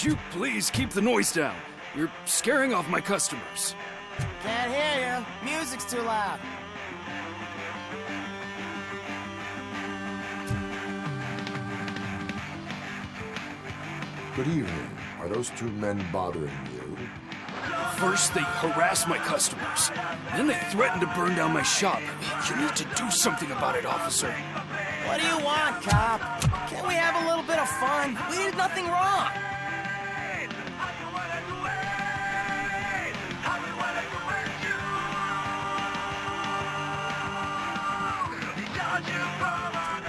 Could you please keep the noise down? You're scaring off my customers. Can't hear you. Music's too loud. Good evening. Are those two men bothering you? First, they harass my customers. Then they threaten to burn down my shop. You need to do something about it, officer. What do you want, cop? Can't we have a little bit of fun? We did nothing wrong.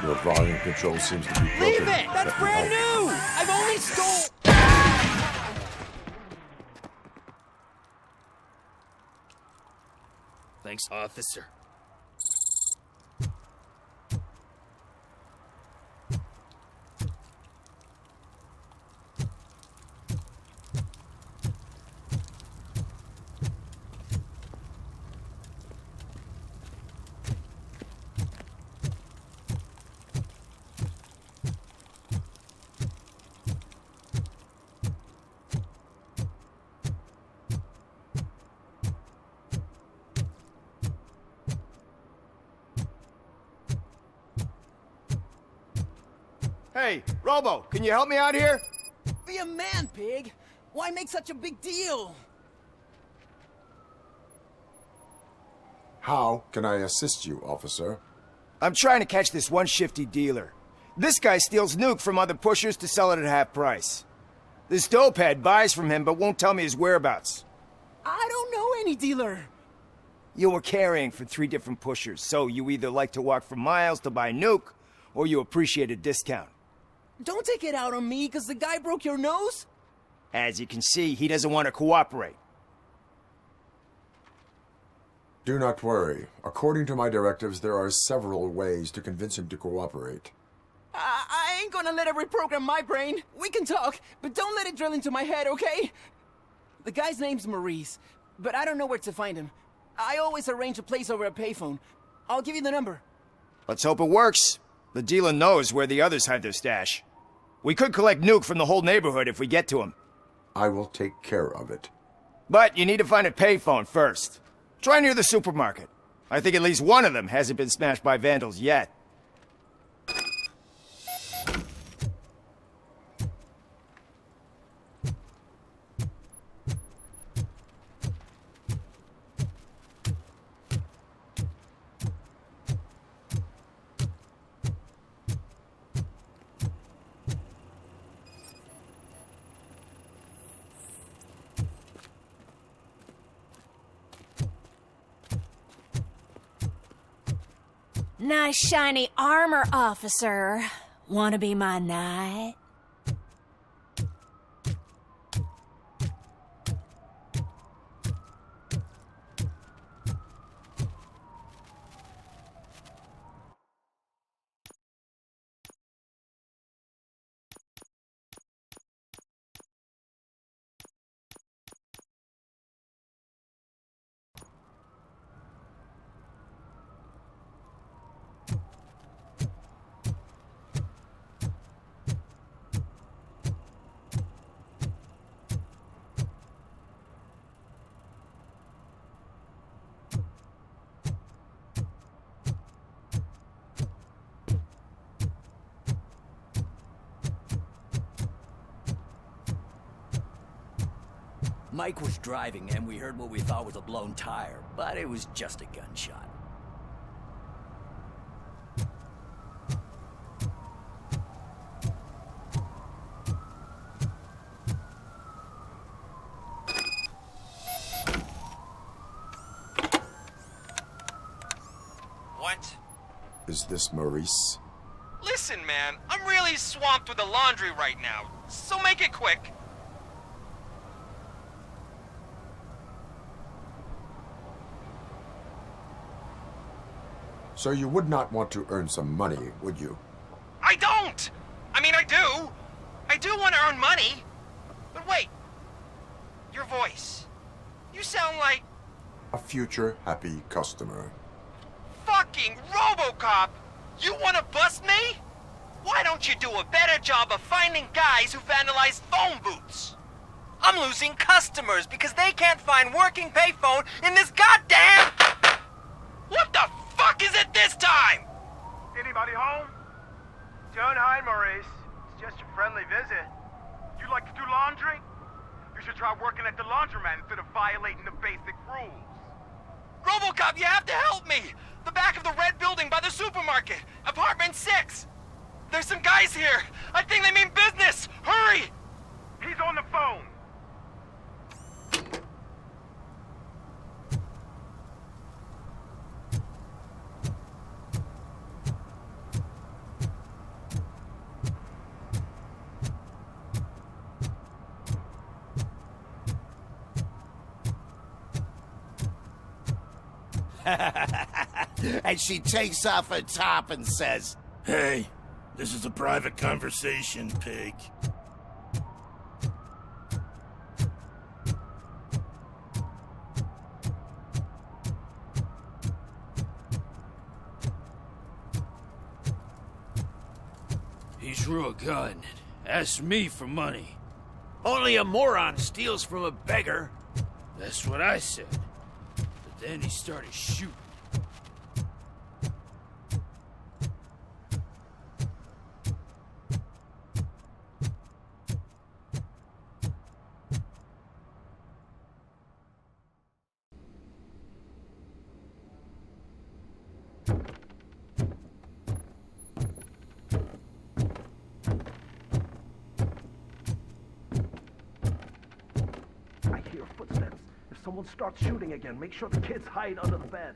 Your volume control seems to be broken. Leave it! That's brand new! I've only stole... Thanks, officer. Hey, Robo, can you help me out here? Be a man, pig. Why make such a big deal? How can I assist you, officer? I'm trying to catch this one shifty dealer. This guy steals nuke from other pushers to sell it at half price. This dopehead buys from him but won't tell me his whereabouts. I don't know any dealer. You were carrying for 3 different pushers, so you either like to walk for miles to buy nuke, or you appreciate a discount. Don't take it out on me, because the guy broke your nose? As you can see, he doesn't want to cooperate. Do not worry. According to my directives, there are several ways to convince him to cooperate. I ain't gonna let it reprogram my brain. We can talk, but don't let it drill into my head, okay? The guy's name's Maurice, but I don't know where to find him. I always arrange a place over a payphone. I'll give you the number. Let's hope it works. The dealer knows where the others hide their stash. We could collect nuke from the whole neighborhood if we get to him. I will take care of it. But you need to find a payphone first. Try near the supermarket. I think at least one of them hasn't been smashed by vandals yet. Nice shiny armor, officer. Wanna be my knight? Mike was driving and we heard what we thought was a blown tire, but it was just a gunshot. What? Is this Maurice? Listen, man, I'm really swamped with the laundry right now, so make it quick. So you would not want to earn some money, would you? I don't! I mean, I do. I do want to earn money. But wait. Your voice. You sound like... A future happy customer. fucking RoboCop! You want to bust me? Why don't you do a better job of finding guys who vandalize phone booths? I'm losing customers because they can't find working payphone in this goddamn... What the fuck is it this time? Anybody home? Don't hide, Maurice. It's just a friendly visit. You like to do laundry? You should try working at the laundromat instead of violating the basic rules. RoboCop, you have to help me! The back of the red building by the supermarket. Apartment 6. There's some guys here. I think they mean business. Hurry! He's on the phone. And she takes off her top and says, Hey, this is a private conversation, pig. He drew a gun and asked me for money. only a moron steals from a beggar. That's what I said. But then he started shooting. I hear footsteps. If someone starts shooting again, make sure the kids hide under the bed.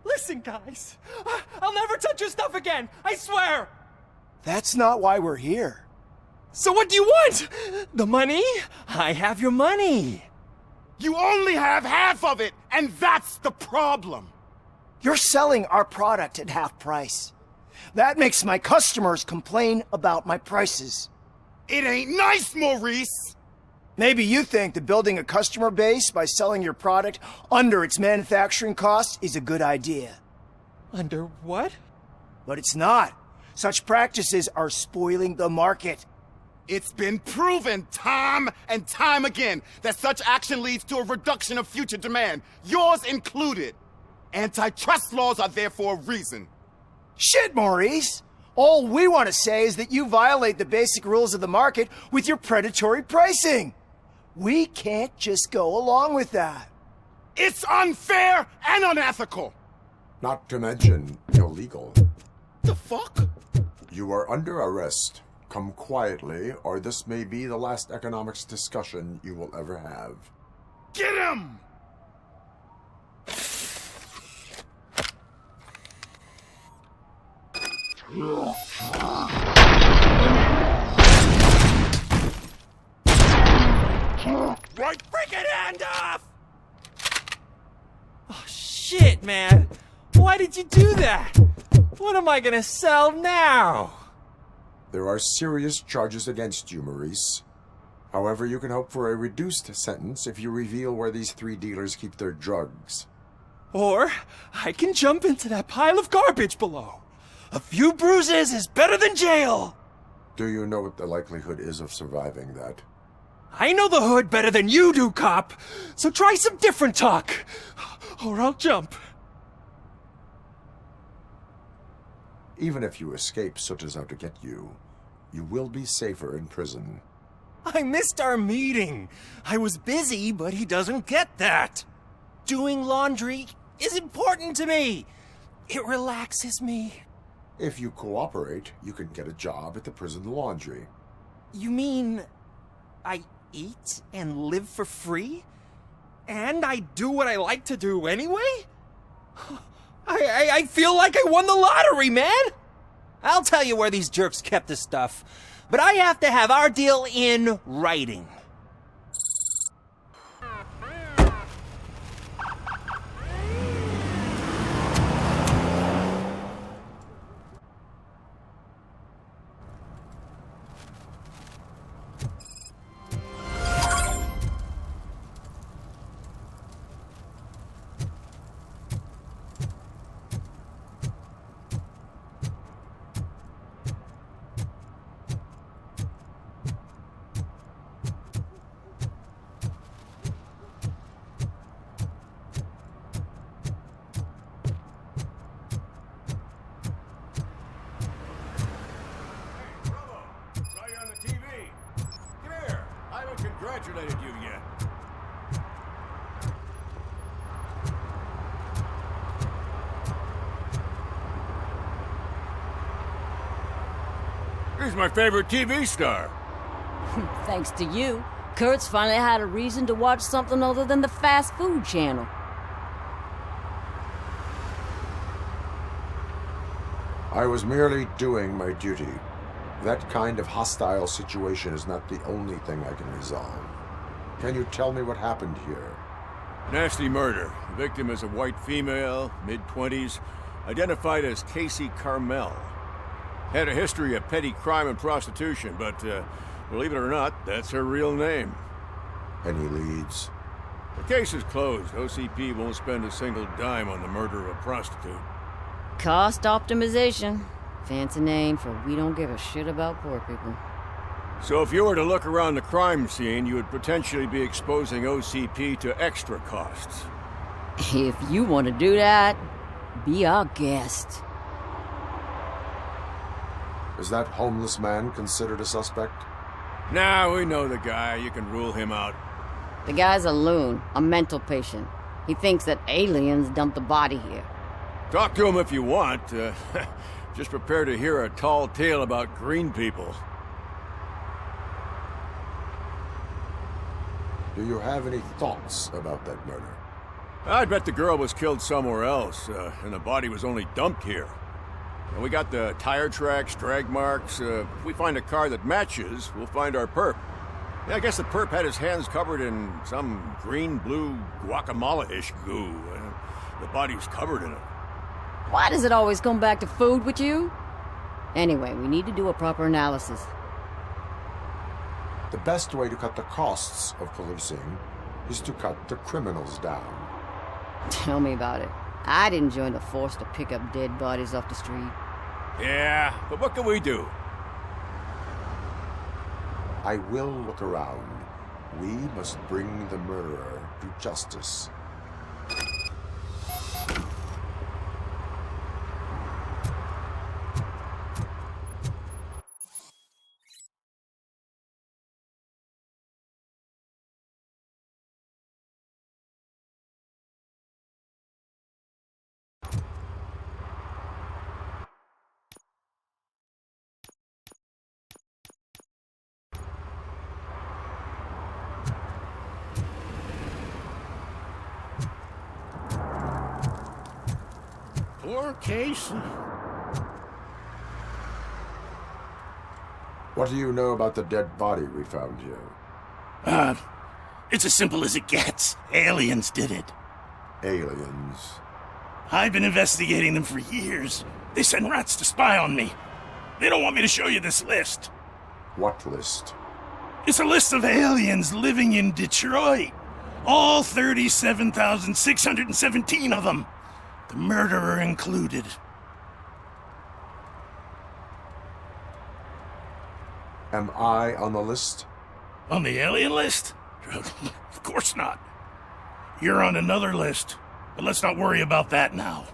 Listen, guys. I'll never touch your stuff again. I swear. That's not why we're here. So what do you want? The money? I have your money. You only have half of it, and that's the problem. You're selling our product at half price. That makes my customers complain about my prices. It ain't nice, Maurice. Maybe you think that building a customer base by selling your product under its manufacturing costs is a good idea. Under what? But it's not. Such practices are spoiling the market. It's been proven time and time again that such action leads to a reduction of future demand, yours included. Antitrust laws are there for a reason. Shit, Maurice! All we want to say is that you violate the basic rules of the market with your predatory pricing. We can't just go along with that. It's unfair and unethical. Not to mention illegal. The fuck? You are under arrest. Come quietly, or this may be the last economics discussion you will ever have. Get him! Right freaking hand off! Oh, shit, man. Why did you do that? What am I gonna sell now? There are serious charges against you, Maurice. However, you can hope for a reduced sentence if you reveal where these 3 dealers keep their drugs. Or I can jump into that pile of garbage below. A few bruises is better than jail. Do you know what the likelihood is of surviving that? I know the hood better than you do, cop. So try some different talk, or I'll jump. Even if you escape Soot is out to get you, you will be safer in prison. I missed our meeting. I was busy, but he doesn't get that. Doing laundry is important to me. It relaxes me. If you cooperate, you can get a job at the prison laundry. You mean I eat and live for free? And I do what I like to do anyway? I feel like I won the lottery, man! I'll tell you where these jerks kept the stuff, but I have to have our deal in writing. Congratulated you yet. He's my favorite TV star. Thanks to you, Kurt's finally had a reason to watch something other than the fast food channel. I was merely doing my duty. That kind of hostile situation is not the only thing I can resolve. Can you tell me what happened here? Nasty murder. The victim is a white female, mid-20s, identified as Casey Carmel. Had a history of petty crime and prostitution, but believe it or not, that's her real name. Any leads? The case is closed. OCP won't spend a single dime on the murder of a prostitute. Cost optimization. Fancy name for we don't give a shit about poor people. So if you were to look around the crime scene, you would potentially be exposing OCP to extra costs. If you want to do that, be our guest. Is that homeless man considered a suspect? Nah, we know the guy. You can rule him out. The guy's a loon, a mental patient. He thinks that aliens dumped the body here. Talk to him if you want. Just prepare to hear a tall tale about green people. Do you have any thoughts about that murder? I'd bet the girl was killed somewhere else, and the body was only dumped here. And we got the tire tracks, drag marks. If we find a car that matches, we'll find our perp. Yeah, I guess the perp had his hands covered in some green-blue guacamole-ish goo. The body was covered in it. Why does it always come back to food with you? Anyway, we need to do a proper analysis. The best way to cut the costs of policing is to cut the criminals down. Tell me about it. I didn't join the force to pick up dead bodies off the street. Yeah, but what can we do? I will look around. We must bring the murderer to justice. Poor Casey. What do you know about the dead body we found here? It's as simple as it gets. Aliens did it. Aliens. I've been investigating them for years. They send rats to spy on me. They don't want me to show you this list. What list? It's a list of aliens living in Detroit. All 37,617 of them. The murderer included. Am I on the list? On the alien list? Of course not. You're on another list, but let's not worry about that now.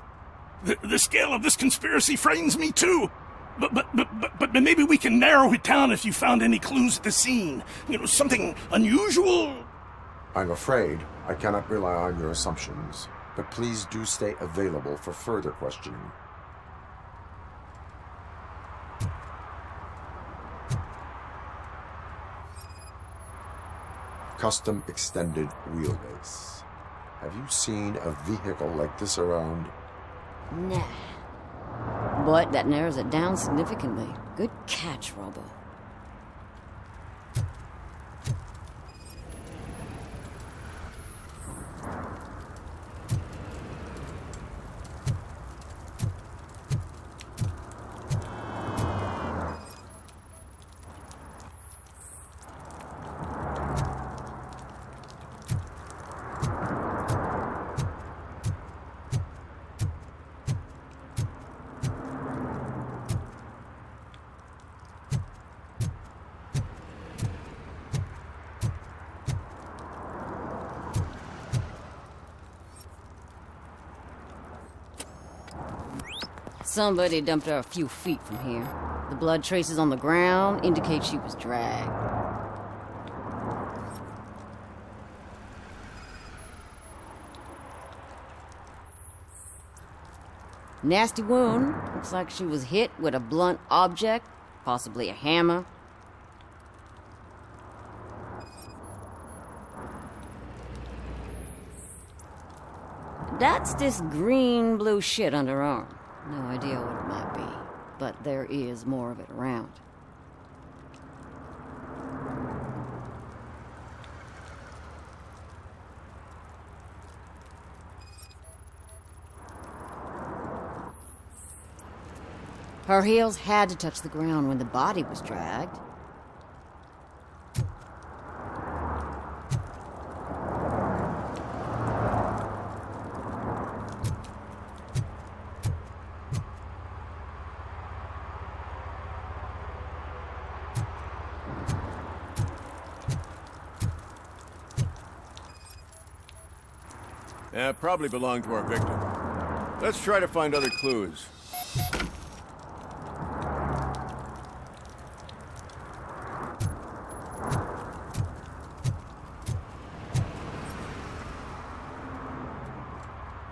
The scale of this conspiracy frightens me too. But maybe we can narrow it down if you found any clues at the scene. You know, something unusual. I'm afraid I cannot rely on your assumptions, but please do stay available for further questioning. Custom extended wheelbase. Have you seen a vehicle like this around? Nah. But that narrows it down significantly. Good catch, Robo. Somebody dumped her a few feet from here. The blood traces on the ground indicate she was dragged. Nasty wound. Looks like she was hit with a blunt object, possibly a hammer. That's this green-blue shit under her arm. No idea what it might be, but there is more of it around. Her heels had to touch the ground when the body was dragged. Probably belonged to our victim. Let's try to find other clues.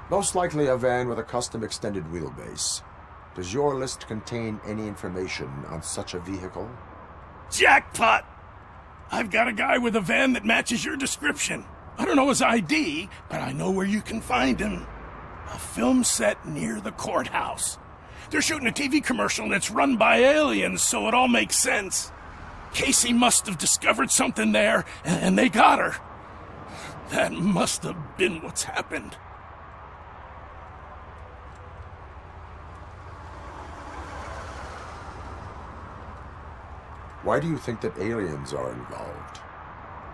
Most likely a van with a custom extended wheelbase. Does your list contain any information on such a vehicle? Jackpot! I've got a guy with a van that matches your description. I don't know his ID, but I know where you can find him. A film set near the courthouse. They're shooting a TV commercial and it's run by aliens, so it all makes sense. Casey must have discovered something there, and they got her. That must have been what's happened. Why do you think that aliens are involved?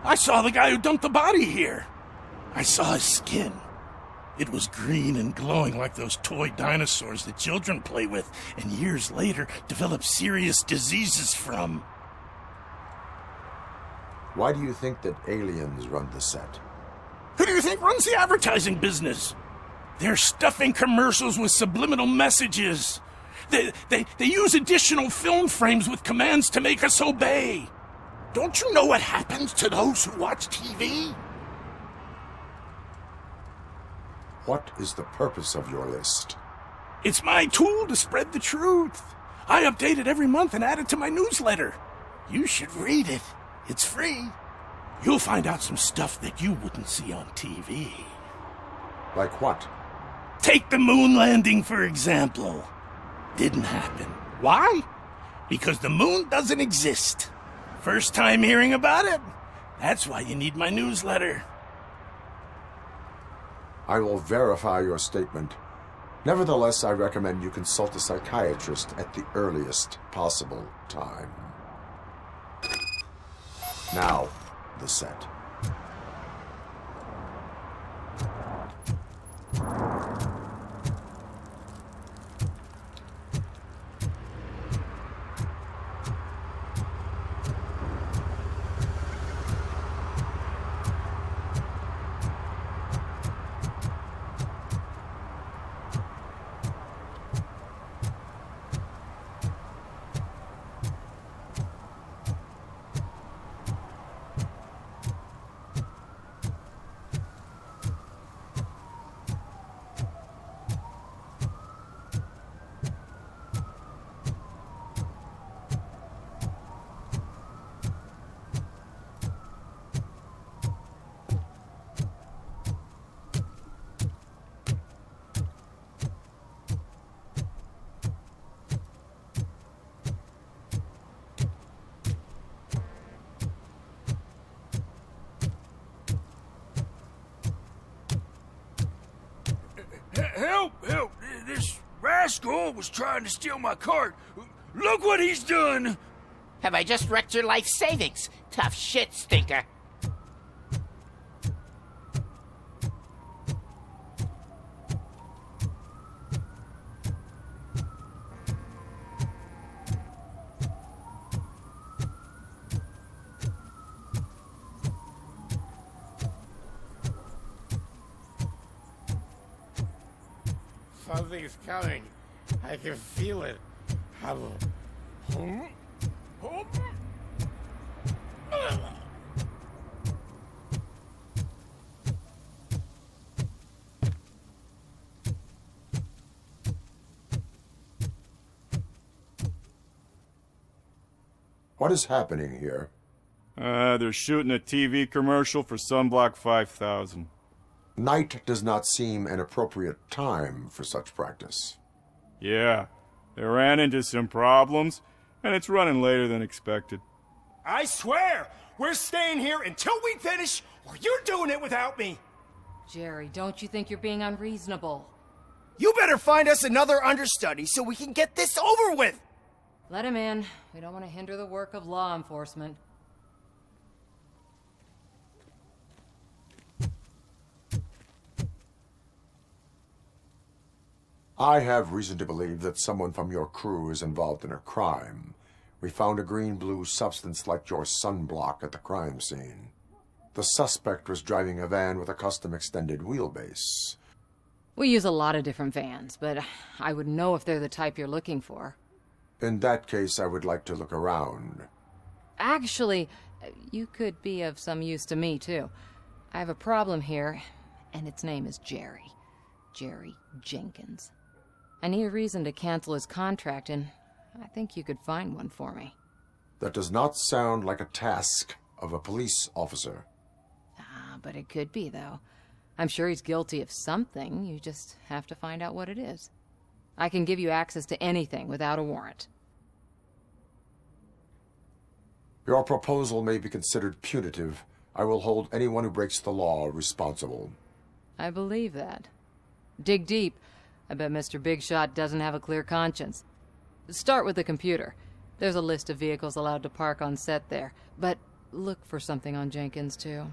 I saw the guy who dumped the body here. I saw his skin. It was green and glowing like those toy dinosaurs that children play with and years later develop serious diseases from. Why do you think that aliens run the set? Who do you think runs the advertising business? They're stuffing commercials with subliminal messages. They use additional film frames with commands to make us obey. Don't you know what happens to those who watch TV? What is the purpose of your list? It's my tool to spread the truth. I update it every month and add it to my newsletter. You should read it. It's free. You'll find out some stuff that you wouldn't see on TV. Like what? Take the moon landing, for example. Didn't happen. Why? Because the moon doesn't exist. First time hearing about it? That's why you need my newsletter. I will verify your statement. Nevertheless, I recommend you consult a psychiatrist at the earliest possible time. Now, the set. Help! Help! This rascal was trying to steal my cart. Look what he's done! Have I just wrecked your life savings? Tough shit, stinker. Something's coming. I can feel it. What is happening here? They're shooting a TV commercial for Sunblock 5000. Night does not seem an appropriate time for such practice. Yeah, they ran into some problems, and it's running later than expected. I swear, we're staying here until we finish, or you're doing it without me. Jerry, don't you think you're being unreasonable? You better find us another understudy so we can get this over with. Let him in. We don't want to hinder the work of law enforcement. I have reason to believe that someone from your crew is involved in a crime. We found a green-blue substance like your sunblock at the crime scene. The suspect was driving a van with a custom extended wheelbase. We use a lot of different vans, but I wouldn't know if they're the type you're looking for. In that case, I would like to look around. Actually, you could be of some use to me, too. I have a problem here, and its name is Jerry. Jerry Jenkins. I need a reason to cancel his contract, and I think you could find one for me. That does not sound like a task of a police officer. But it could be, though. I'm sure he's guilty of something. You just have to find out what it is. I can give you access to anything without a warrant. Your proposal may be considered punitive. I will hold anyone who breaks the law responsible. I believe that. Dig deep. I bet Mr. Big Shot doesn't have a clear conscience. Start with the computer. There's a list of vehicles allowed to park on set there. But look for something on Jenkins, too.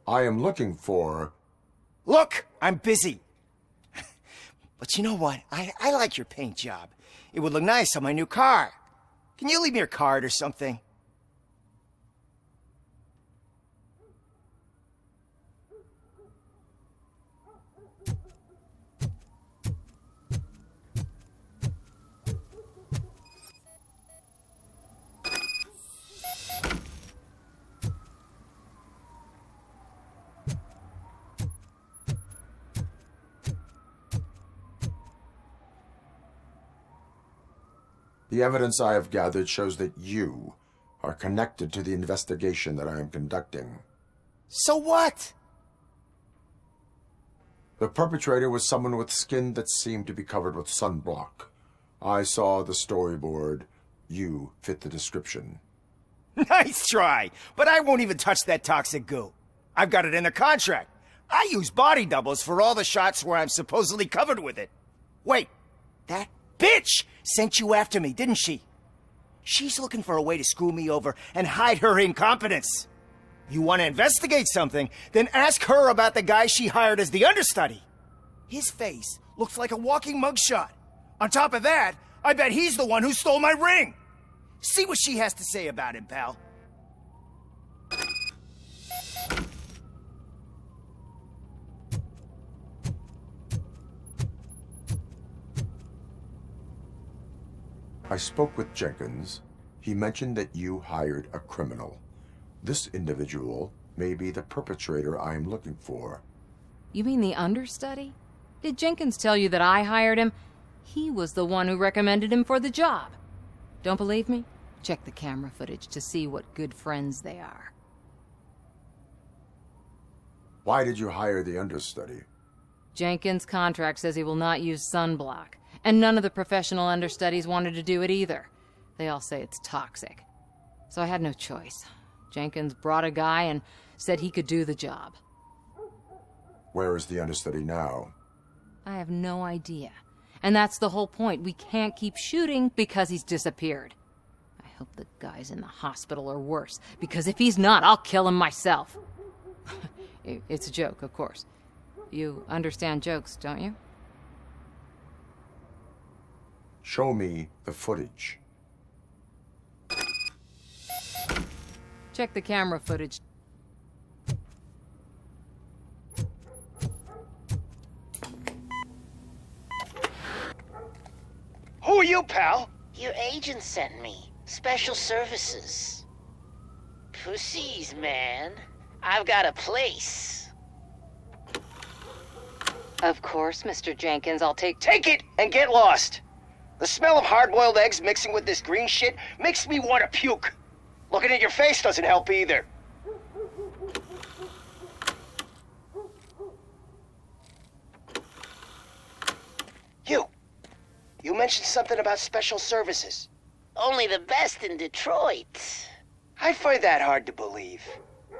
I am looking for... Look, I'm busy. But you know what? I like your paint job. It would look nice on my new car. Can you leave me your card or something? The evidence I have gathered shows that you are connected to the investigation that I am conducting. So what? The perpetrator was someone with skin that seemed to be covered with sunblock. I saw the storyboard. You fit the description. Nice try, but I won't even touch that toxic goo. I've got it in the contract. I use body doubles for all the shots where I'm supposedly covered with it. Wait, that bitch sent you after me, didn't she? She's looking for a way to screw me over and hide her incompetence. You want to investigate something, then ask her about the guy she hired as the understudy. His face looks like a walking mugshot. On top of that, I bet he's the one who stole my ring. See what she has to say about him, pal. I spoke with Jenkins. He mentioned that you hired a criminal. This individual may be the perpetrator I am looking for. You mean the understudy? Did Jenkins tell you that I hired him? He was the one who recommended him for the job. Don't believe me? Check the camera footage to see what good friends they are. Why did you hire the understudy? Jenkins' contract says he will not use sunblock, and none of the professional understudies wanted to do it either. They all say it's toxic. So I had no choice. Jenkins brought a guy and said he could do the job. Where is the understudy now? I have no idea. And that's the whole point. We can't keep shooting because he's disappeared. I hope the guy's in the hospital or worse, because if he's not, I'll kill him myself. It's a joke, of course. You understand jokes, don't you? Show me the footage. Check the camera footage. Who are you, pal? Your agent sent me. Special services. Pussies, man. I've got a place. Of course, Mr. Jenkins, I'll take it and get lost. The smell of hard-boiled eggs mixing with this green shit makes me want to puke. Looking at your face doesn't help either. You mentioned something about special services. Only the best in Detroit. I find that hard to believe.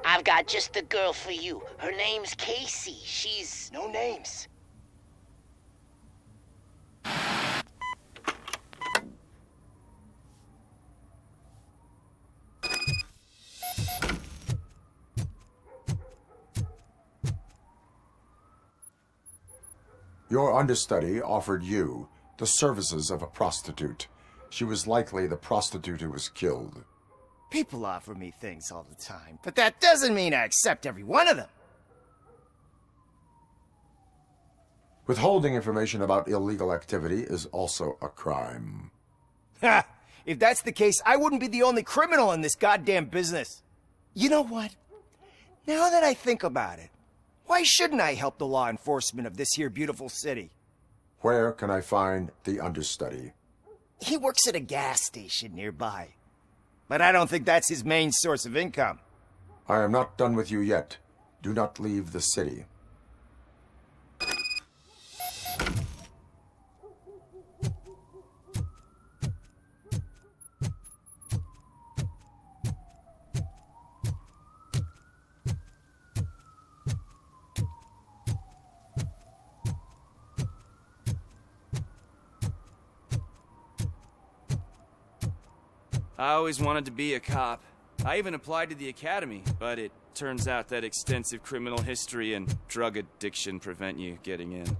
I've got just the girl for you. Her name's Casey. She's... No names. Your understudy offered you the services of a prostitute. She was likely the prostitute who was killed. People offer me things all the time, but that doesn't mean I accept every one of them. Withholding information about illegal activity is also a crime. Ha! If that's the case, I wouldn't be the only criminal in this goddamn business. You know what? Now that I think about it, why shouldn't I help the law enforcement of this here beautiful city? Where can I find the understudy? He works at a gas station nearby. But I don't think that's his main source of income. I am not done with you yet. Do not leave the city. I always wanted to be a cop. I even applied to the academy, but it turns out that extensive criminal history and drug addiction prevent you getting in.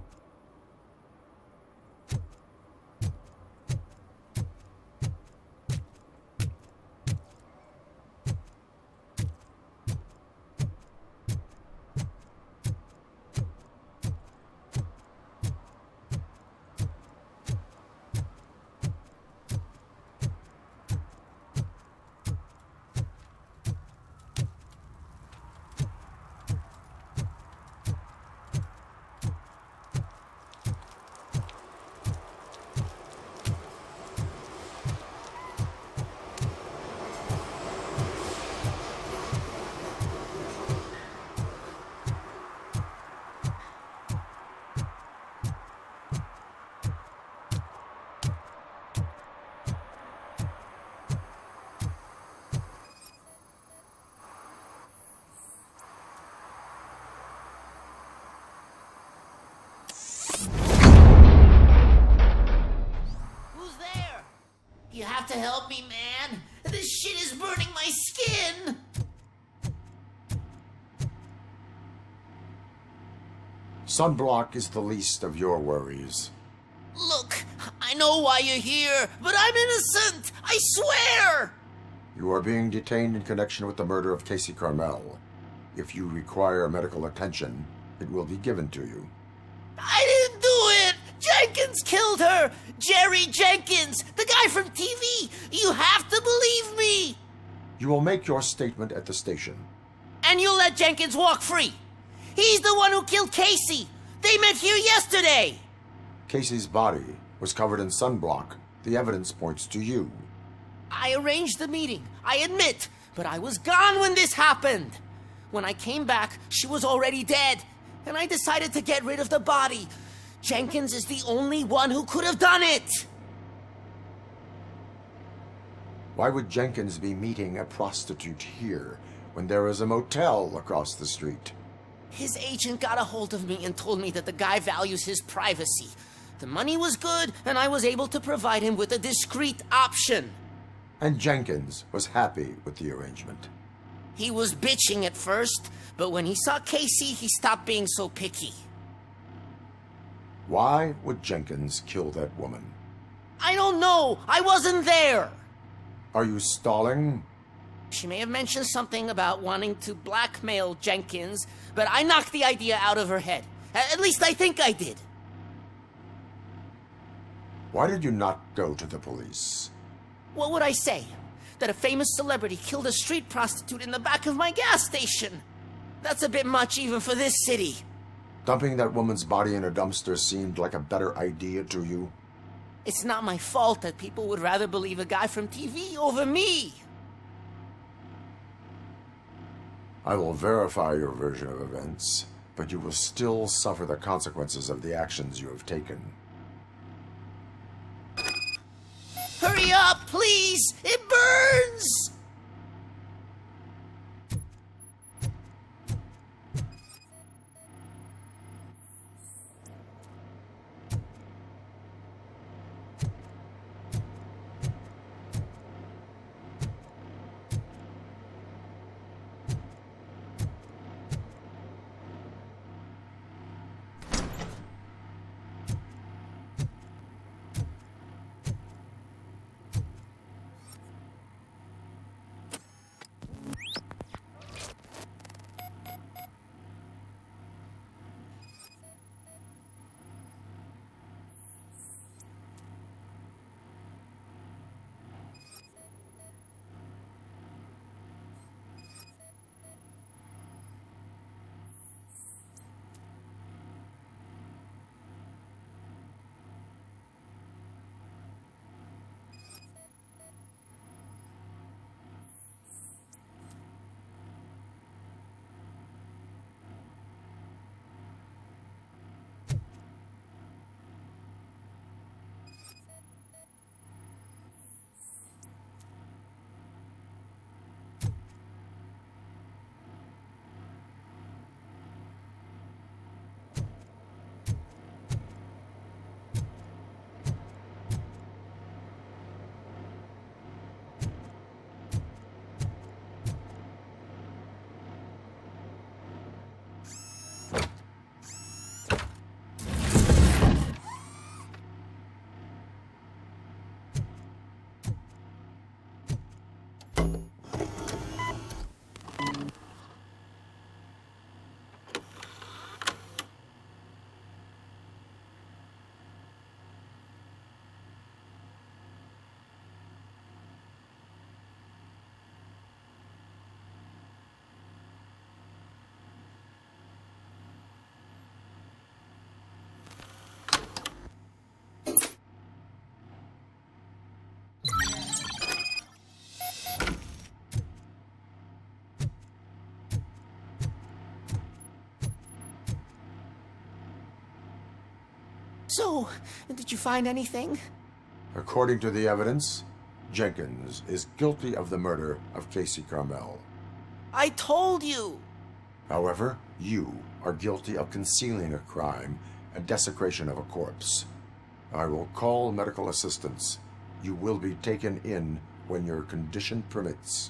You have to help me, man. This shit is burning my skin. Sunblock is the least of your worries. Look, I know why you're here, but I'm innocent. I swear. You are being detained in connection with the murder of Casey Carmel. If you require medical attention, it will be given to you. I didn't do it! Jenkins killed her! Jerry Jenkins, the guy from TV! You have to believe me! You will make your statement at the station. And you'll let Jenkins walk free! He's the one who killed Casey! They met here yesterday! Casey's body was covered in sunblock. The evidence points to you. I arranged the meeting, I admit, but I was gone when this happened. When I came back, she was already dead, and I decided to get rid of the body. Jenkins is the only one who could have done it! Why would Jenkins be meeting a prostitute here when there is a motel across the street? His agent got a hold of me and told me that the guy values his privacy. The money was good, and I was able to provide him with a discreet option. And Jenkins was happy with the arrangement. He was bitching at first, but when he saw Casey, he stopped being so picky. Why would Jenkins kill that woman? I don't know! I wasn't there! Are you stalling? She may have mentioned something about wanting to blackmail Jenkins, but I knocked the idea out of her head. At least I think I did. Why did you not go to the police? What would I say? That a famous celebrity killed a street prostitute in the back of my gas station? That's a bit much even for this city. Dumping that woman's body in a dumpster seemed like a better idea to you? It's not my fault that people would rather believe a guy from TV over me. I will verify your version of events, but you will still suffer the consequences of the actions you have taken. Hurry up, please! It burns! So, did you find anything? According to the evidence, Jenkins is guilty of the murder of Casey Carmel. I told you! However, you are guilty of concealing a crime and desecration of a corpse. I will call medical assistance. You will be taken in when your condition permits.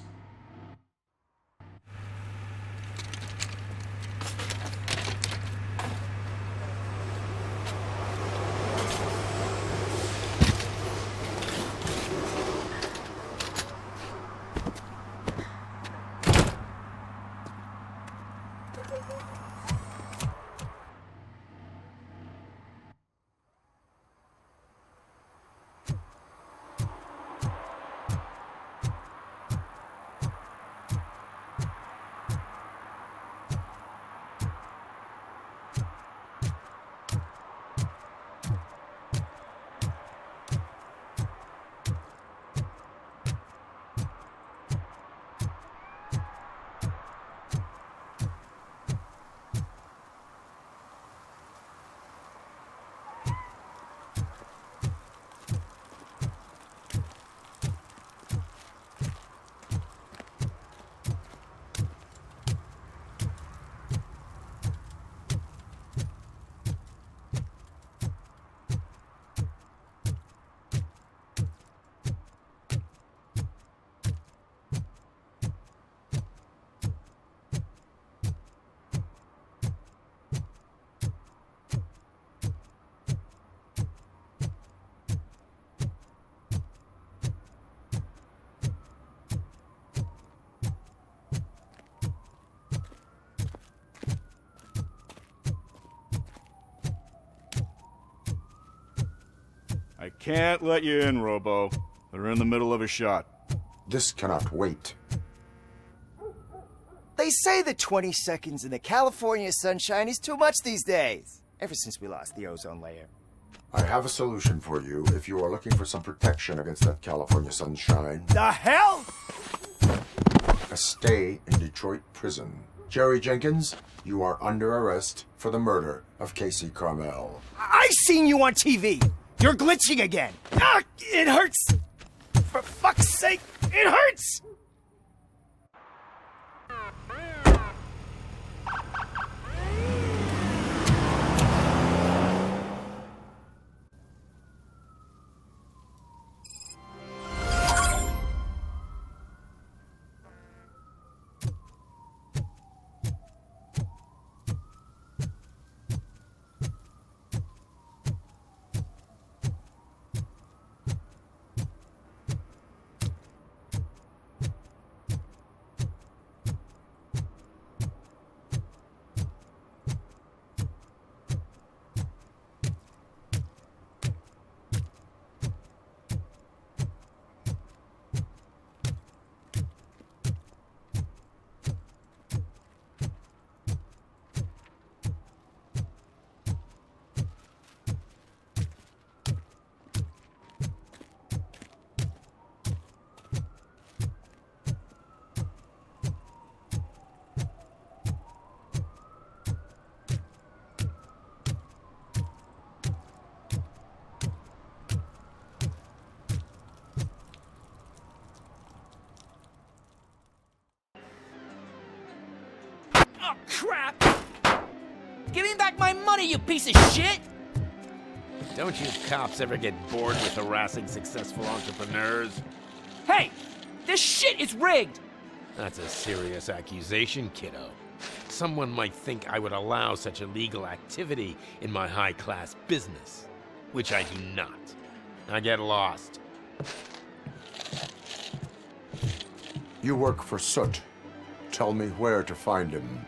I can't let you in, Robo. They're in the middle of a shot. This cannot wait. They say that 20 seconds in the California sunshine is too much these days, ever since we lost the ozone layer. I have a solution for you if you are looking for some protection against that California sunshine. The hell? A stay in Detroit prison. Jerry Jenkins, you are under arrest for the murder of Casey Carmel. I seen you on TV. You're glitching again. Ah, it hurts. For fuck's sake, it hurts. Oh, crap! Give me back my money, you piece of shit! Don't you cops ever get bored with harassing successful entrepreneurs? Hey! This shit is rigged! That's a serious accusation, kiddo. Someone might think I would allow such illegal activity in my high-class business, which I do not. Now get lost. You work for Soot. Tell me where to find him.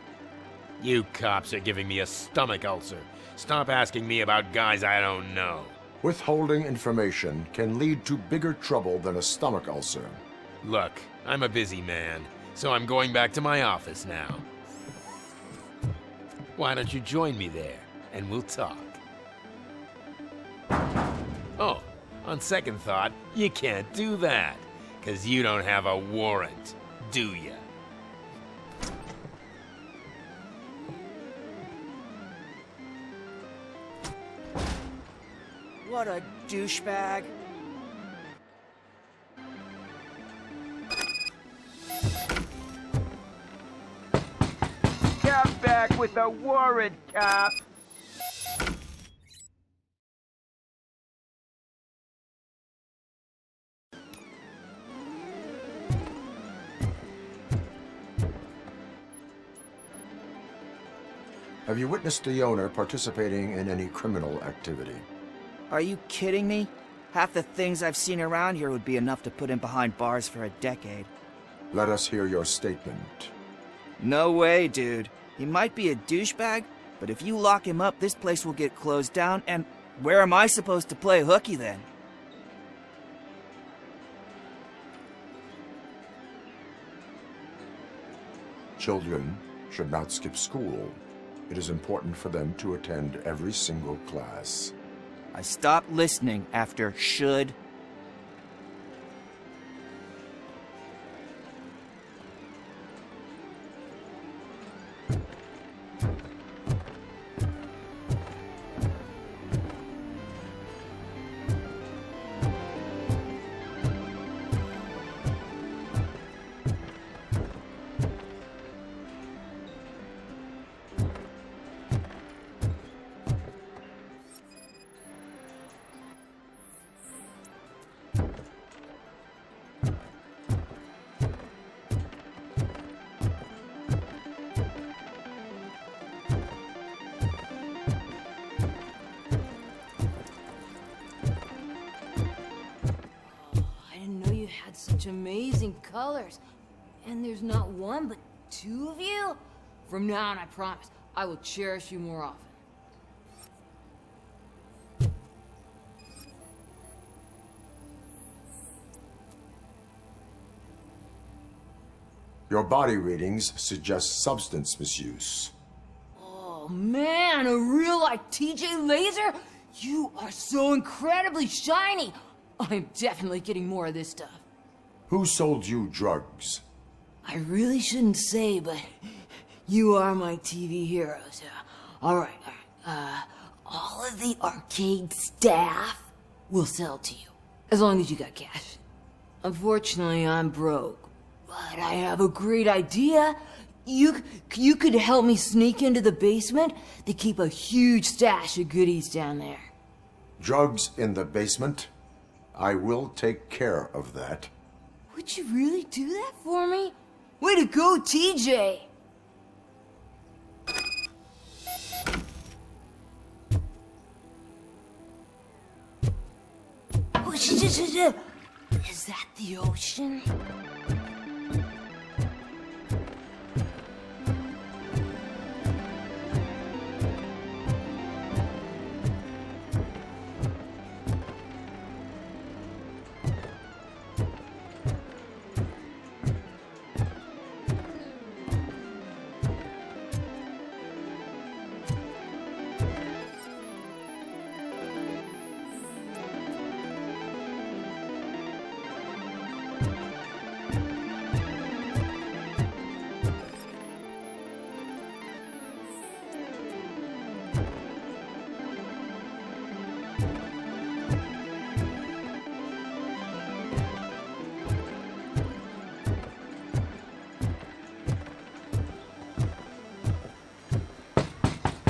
You cops are giving me a stomach ulcer. Stop asking me about guys I don't know. Withholding information can lead to bigger trouble than a stomach ulcer. Look, I'm a busy man, so I'm going back to my office now. Why don't you join me there, and we'll talk. Oh, on second thought, you can't do that, 'cause you don't have a warrant, do ya? What a douchebag. Come back with a warrant, cop. Have you witnessed the owner participating in any criminal activity? Are you kidding me? Half the things I've seen around here would be enough to put him behind bars for a decade. Let us hear your statement. No way, dude. He might be a douchebag, but if you lock him up, this place will get closed down, and where am I supposed to play hooky then? Children should not skip school. It is important for them to attend every single class. I stopped listening after should. Such amazing colors. And there's not one, but two of you? From now on, I promise, I will cherish you more often. Your body readings suggest substance misuse. Oh man, a real like TJ Laser? You are so incredibly shiny. I'm definitely getting more of this stuff. Who sold you drugs? I really shouldn't say, but you are my TV heroes. All right. All of the arcade staff will sell to you, as long as you got cash. Unfortunately, I'm broke, but I have a great idea. You could help me sneak into the basement. They keep a huge stash of goodies down there. Drugs in the basement? I will take care of that. Would you really do that for me? Way to go, TJ! Is that the ocean?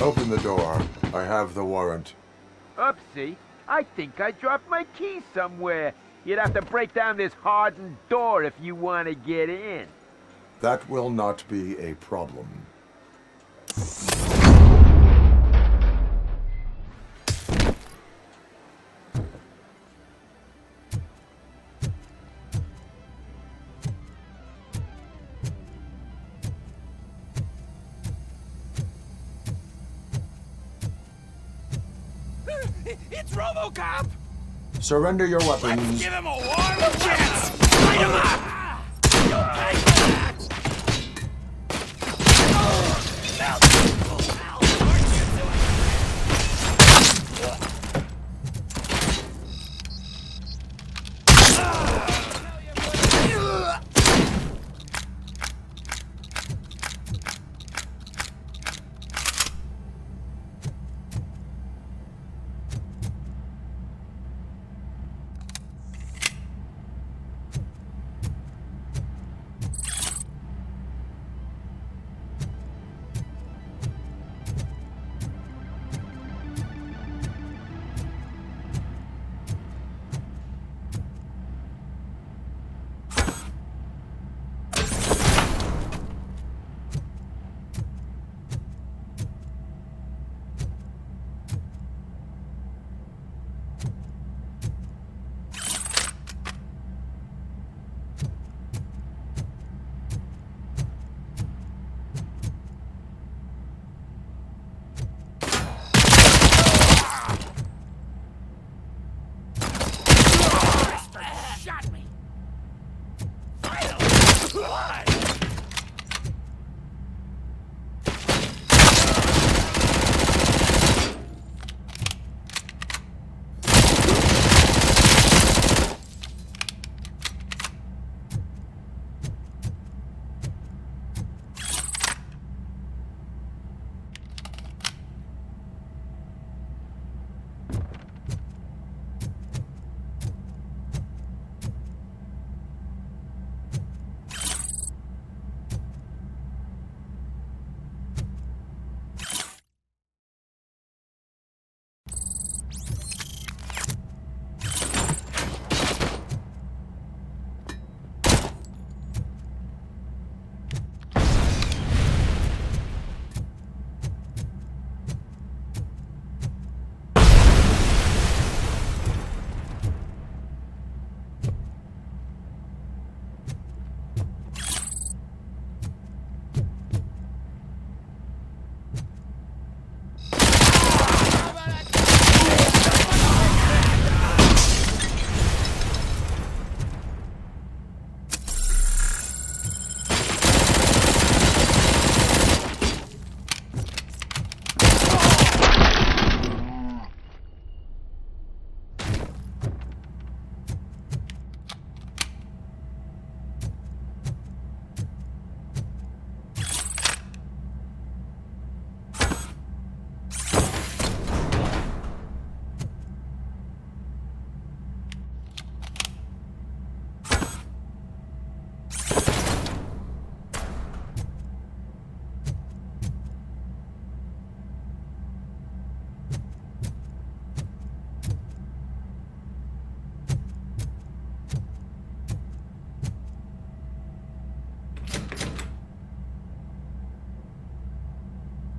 Open the door. I have the warrant. Oopsie. I think I dropped my keys somewhere. You'd have to break down this hardened door if you want to get in. That will not be a problem. It's RoboCop! Surrender your weapons. Give him a warm chance! Light him up! You'll pay for that!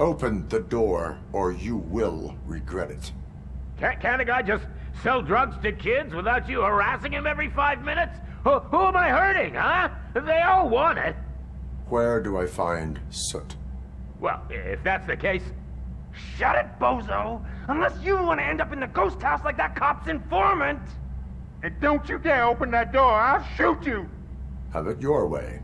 Open the door, or you will regret it. Can't a guy just sell drugs to kids without you harassing him every 5 minutes? Who am I hurting, huh? They all want it. Where do I find Soot? Well, if that's the case... Shut it, bozo! Unless you want to end up in the ghost house like that cop's informant! And don't you dare open that door, I'll shoot you! Have it your way.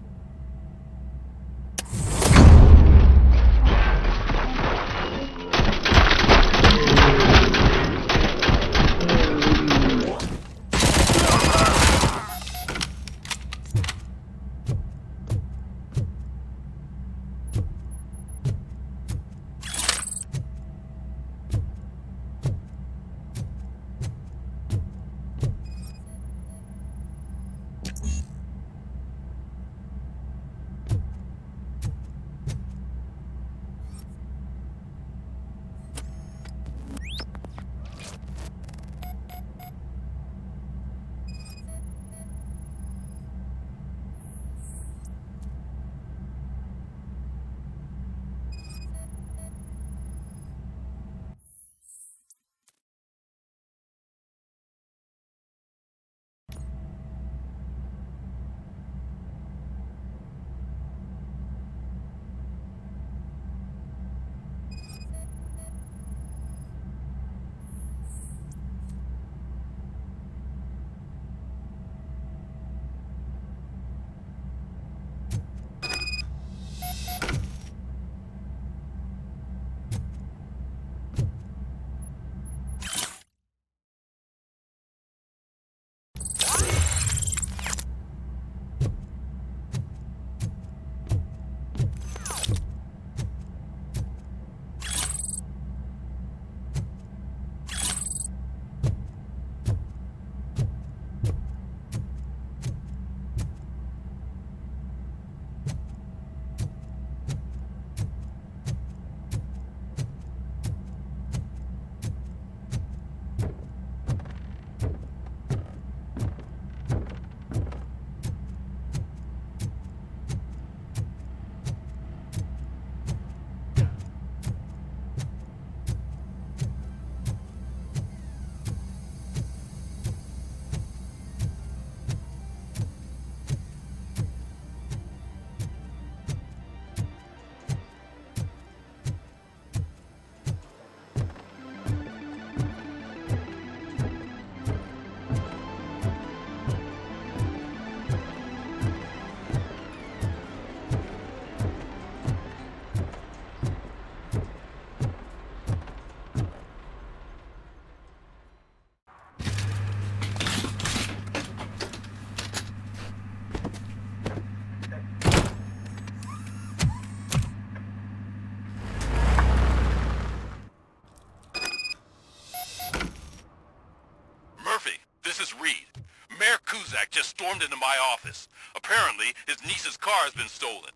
Just stormed into my office. Apparently, his niece's car has been stolen.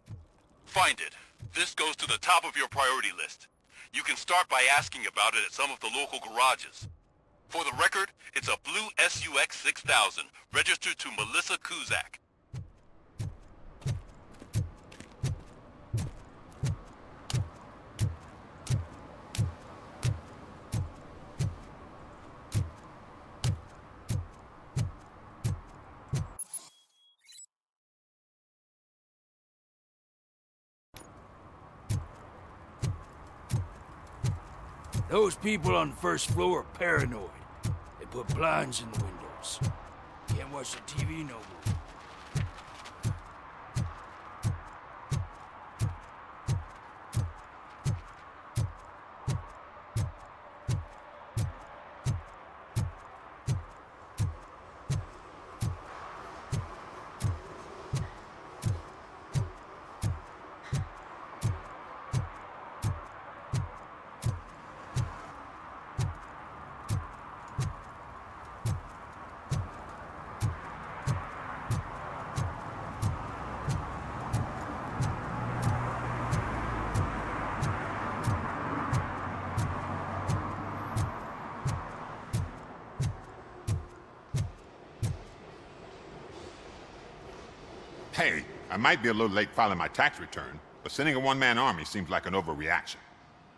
Find it. This goes to the top of your priority list. You can start by asking about it at some of the local garages. For the record, it's a blue SUX 6000, registered to Melissa Kuzak. Those people on the first floor are paranoid. They put blinds in the windows. Can't watch the TV no more. Hey, I might be a little late filing my tax return, but sending a one-man army seems like an overreaction.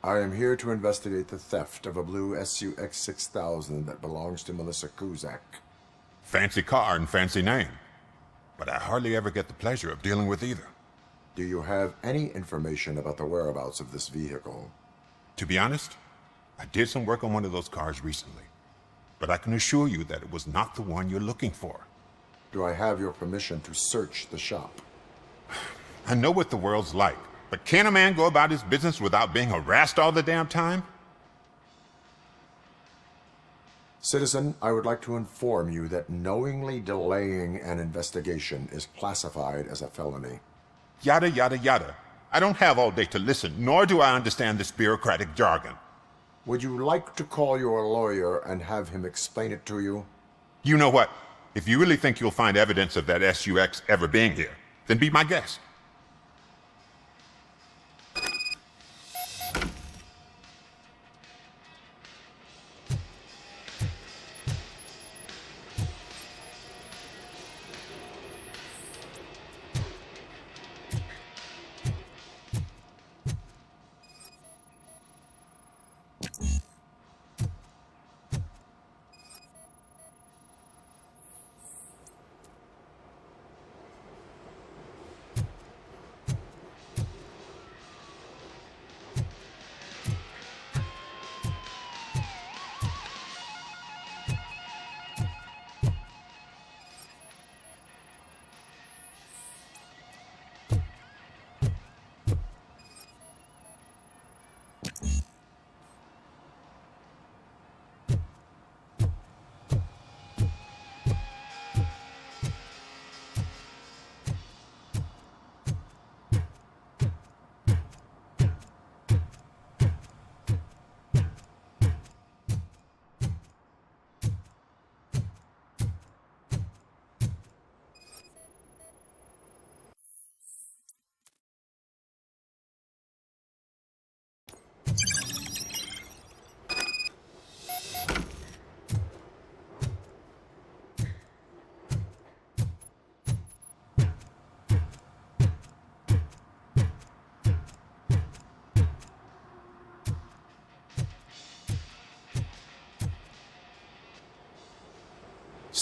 I am here to investigate the theft of a blue SUX 6000 that belongs to Melissa Kuzak. Fancy car and fancy name. But I hardly ever get the pleasure of dealing with either. Do you have any information about the whereabouts of this vehicle? To be honest, I did some work on one of those cars recently. But I can assure you that it was not the one you're looking for. Do I have your permission to search the shop? I know what the world's like, but can a man go about his business without being harassed all the damn time? Citizen, I would like to inform you that knowingly delaying an investigation is classified as a felony. Yada, yada, yada. I don't have all day to listen, nor do I understand this bureaucratic jargon. Would you like to call your lawyer and have him explain it to you? You know what? If you really think you'll find evidence of that SUX ever being here, then be my guest.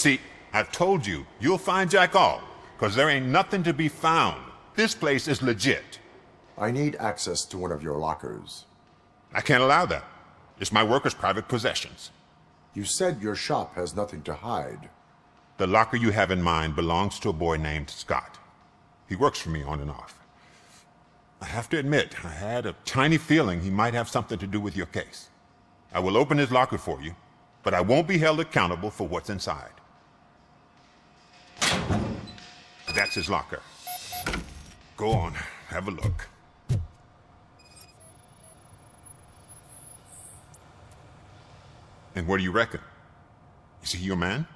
See, I've told you, you'll find Jack all, because there ain't nothing to be found. This place is legit. I need access to one of your lockers. I can't allow that. It's my workers' private possessions. You said your shop has nothing to hide. The locker you have in mind belongs to a boy named Scott. He works for me on and off. I have to admit, I had a tiny feeling he might have something to do with your case. I will open his locker for you, but I won't be held accountable for what's inside. That's his locker. Go on, have a look. And what do you reckon? Is he your man?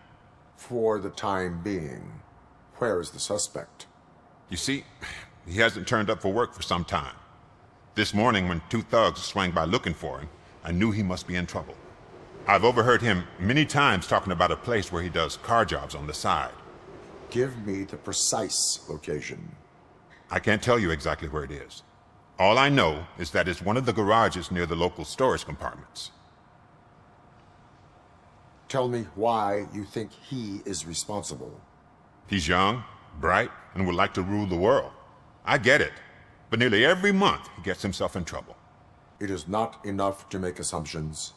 For the time being. Where is the suspect? You see, he hasn't turned up for work for some time. This morning, when two thugs swang by looking for him, I knew he must be in trouble. I've overheard him many times talking about a place where he does car jobs on the side. Give me the precise location. I can't tell you exactly where it is. All I know is that it's one of the garages near the local storage compartments. Tell me why you think he is responsible. He's young, bright, and would like to rule the world. I get it. But nearly every month, he gets himself in trouble. It is not enough to make assumptions.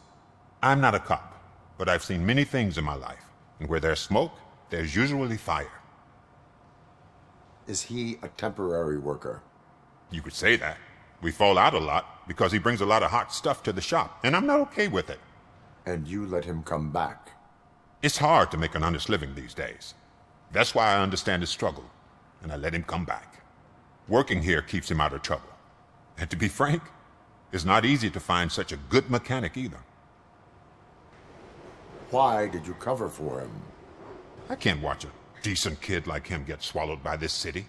I'm not a cop, but I've seen many things in my life. And where there's smoke, there's usually fire. Is he a temporary worker? You could say that. We fall out a lot because he brings a lot of hot stuff to the shop, and I'm not okay with it. And you let him come back? It's hard to make an honest living these days. That's why I understand his struggle, and I let him come back. Working here keeps him out of trouble. And to be frank, it's not easy to find such a good mechanic either. Why did you cover for him? I can't watch a decent kid like him get swallowed by this city.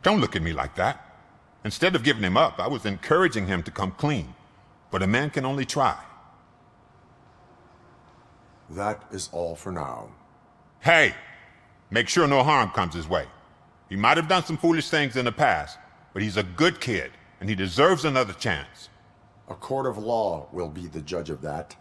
Don't look at me like that. Instead of giving him up, I was encouraging him to come clean. But a man can only try. That is all for now. Hey, make sure no harm comes his way. He might have done some foolish things in the past, but he's a good kid, and he deserves another chance. A court of law will be the judge of that.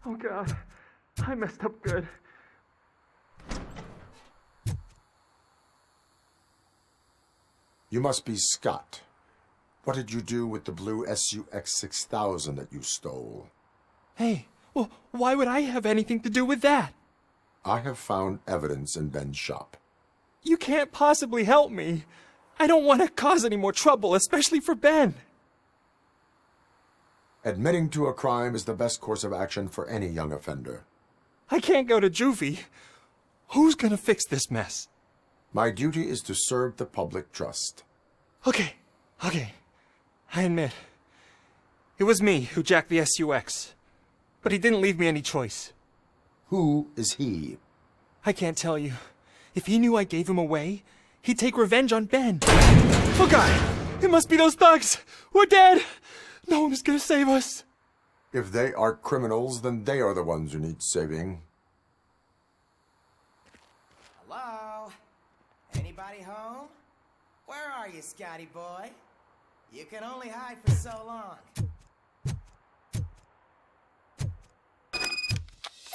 Oh God, I messed up good. You must be Scott. What did you do with the blue SUX 6000 that you stole? Hey, well, why would I have anything to do with that? I have found evidence in Ben's shop. You can't possibly help me. I don't want to cause any more trouble, especially for Ben. Admitting to a crime is the best course of action for any young offender. I can't go to juvie. Who's gonna fix this mess? My duty is to serve the public trust. Okay. I admit. It was me who jacked the SUX. But he didn't leave me any choice. Who is he? I can't tell you. If he knew I gave him away, he'd take revenge on Ben. Oh God! It must be those thugs! We're dead! No one is gonna save us. If they are criminals, then they are the ones who need saving. Hello? Anybody home? Where are you, Scotty boy? You can only hide for so long.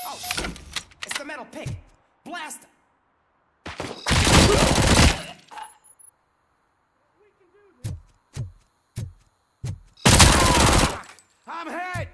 Oh, shit! It's the metal pig! Blast him! I'm hit!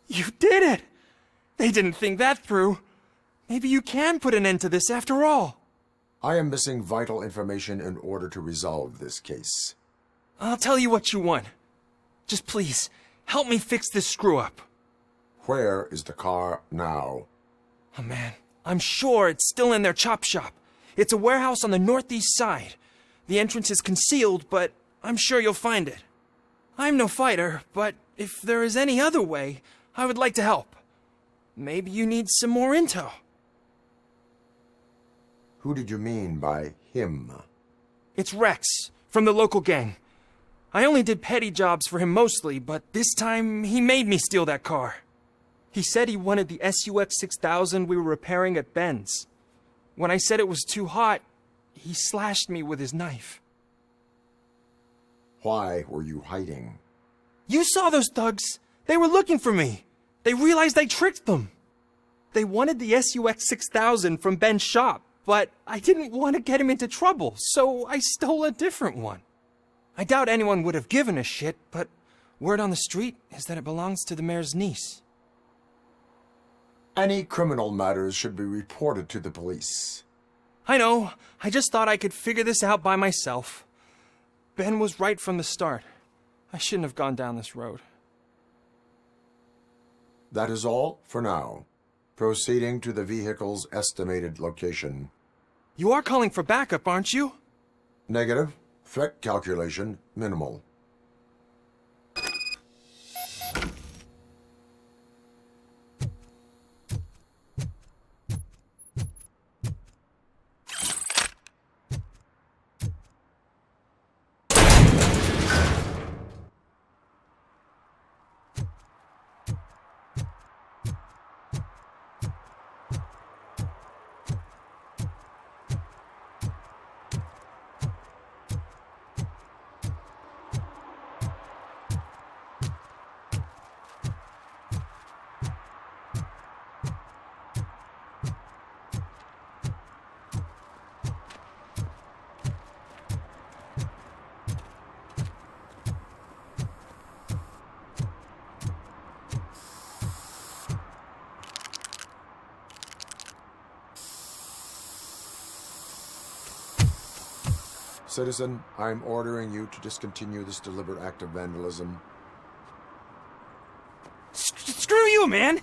You did it! They didn't think that through. Maybe you can put an end to this after all. I am missing vital information in order to resolve this case. I'll tell you what you want. Just please, help me fix this screw-up. Where is the car now? Oh man, I'm sure it's still in their chop shop. It's a warehouse on the northeast side. The entrance is concealed, but I'm sure you'll find it. I'm no fighter, but if there is any other way, I would like to help. Maybe you need some more intel. Who did you mean by him? It's Rex, from the local gang. I only did petty jobs for him mostly, but this time he made me steal that car. He said he wanted the SUX 6000 we were repairing at Ben's. When I said it was too hot, he slashed me with his knife. Why were you hiding? You saw those thugs. They were looking for me. They realized I tricked them. They wanted the SUX 6000 from Ben's shop, but I didn't want to get him into trouble, so I stole a different one. I doubt anyone would have given a shit, but word on the street is that it belongs to the mayor's niece. Any criminal matters should be reported to the police. I know. I just thought I could figure this out by myself. Ben was right from the start. I shouldn't have gone down this road. That is all for now. Proceeding to the vehicle's estimated location. You are calling for backup, aren't you? Negative. Threat calculation minimal. Citizen, I'm ordering you to discontinue this deliberate act of vandalism. Screw you, man!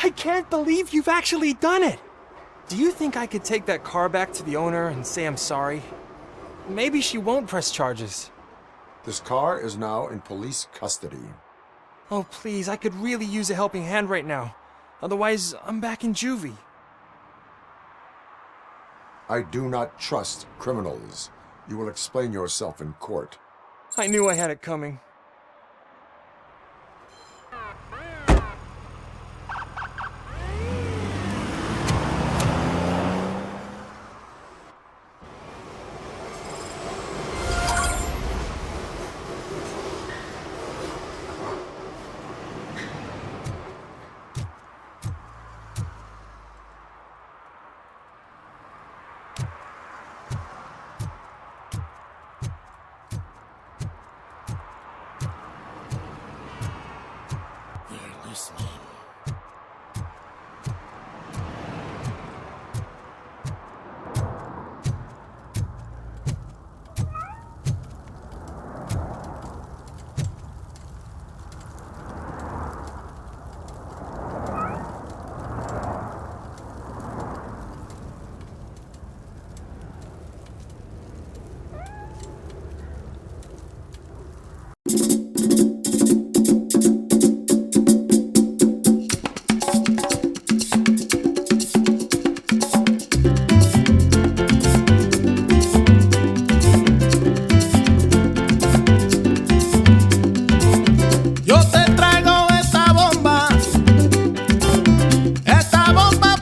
I can't believe you've actually done it! Do you think I could take that car back to the owner and say I'm sorry? Maybe she won't press charges. This car is now in police custody. Oh, please, I could really use a helping hand right now. Otherwise, I'm back in juvie. I do not trust criminals. You will explain yourself in court. I knew I had it coming.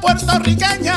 Puertorriqueña.